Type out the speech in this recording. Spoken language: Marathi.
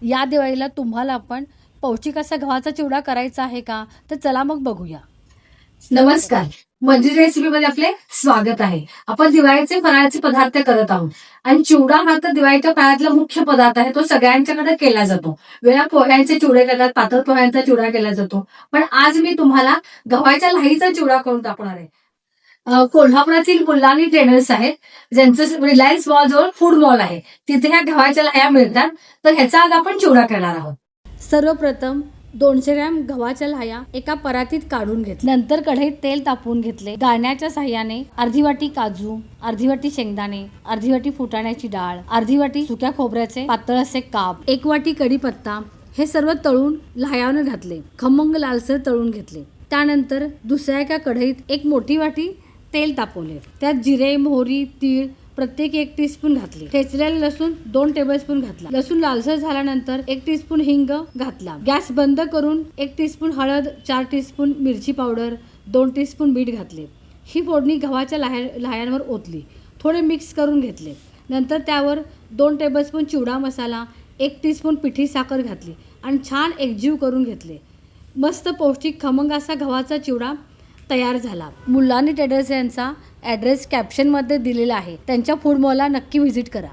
या दिवाळीला तुम्हाला पण पौष्टिक असा गव्हाचा चिवडा करायचा आहे का? तर चला मग बघूया. नमस्कार. मंजिरी रेसिपीमध्ये आपले स्वागत आहे. आपण दिवाळीचे फराळाचे पदार्थ करत आहोत आणि चिवडा हा तर दिवाळीच्या काळातला मुख्य पदार्थ आहे. तो सगळ्यांच्याकडे केला जातो. वेळा पोह्यांचे चिवडे करतात, पातळ पोह्यांचा चिवडा केला जातो. पण आज मी तुम्हाला गव्हाच्या लाहीचा चिवडा करून दाखवणार आहे. कोल्हापुरातील मुलानी ट्रेडर्स आहेत, ज्यांचं रिलायन्स मॉल जवळ फूड मॉल आहे. तिथे ह्या गव्हाच्या लाह्या मिळतात. तर ह्याचा आज आपण चिवडा करणार आहोत. सर्वप्रथम 200 ग्रॅम गव्हाच्या लाह्या एका परातीत काढून घेतल्या. नंतर कढईत तेल तापवून घेतले. गाळण्याच्या साह्याने अर्धी वाटी काजू, अर्धी वाटी शेंगदाणे, अर्धी वाटी फुटाण्याची डाळ, अर्धी वाटी सुक्या खोबऱ्याचे पातळ असे काप, 1 वाटी कढीपत्ता हे सर्व तळून लाह्यावर घातले. खमंग लालसर तळून घेतले. त्यानंतर दुसऱ्या एका कढईत एक मोठी वाटी तेल तापवले. त्यात जिरे, मोहरी, तीळ प्रत्येक 1 टीस्पून घातले. ठेचलेले लसूण 2 टेबलस्पून घातला. लसूण लालसर झाल्यानंतर 1 टीस्पून हिंग घातला. गॅस बंद करून 1 टीस्पून हळद, 4 टीस्पून मिरची पावडर, 2 टीस्पून मीठ घातले. ही फोडणी गव्हाच्या लाह्यांवर ओतली. थोडे मिक्स करून घेतले. नंतर त्यावर 2 टेबलस्पून चिवडा मसाला, 1 टीस्पून पिठी साखर घातली आणि छान एकजीव करून घेतले. मस्त पौष्टिक खमंग असा गव्हाचा चिवडा तयार झाला. मुलानी ट्रेडर्स यांचा ॲड्रेस कॅप्शनमध्ये दिलेला आहे. त्यांच्या फूड मॉलला नक्की व्हिजिट करा.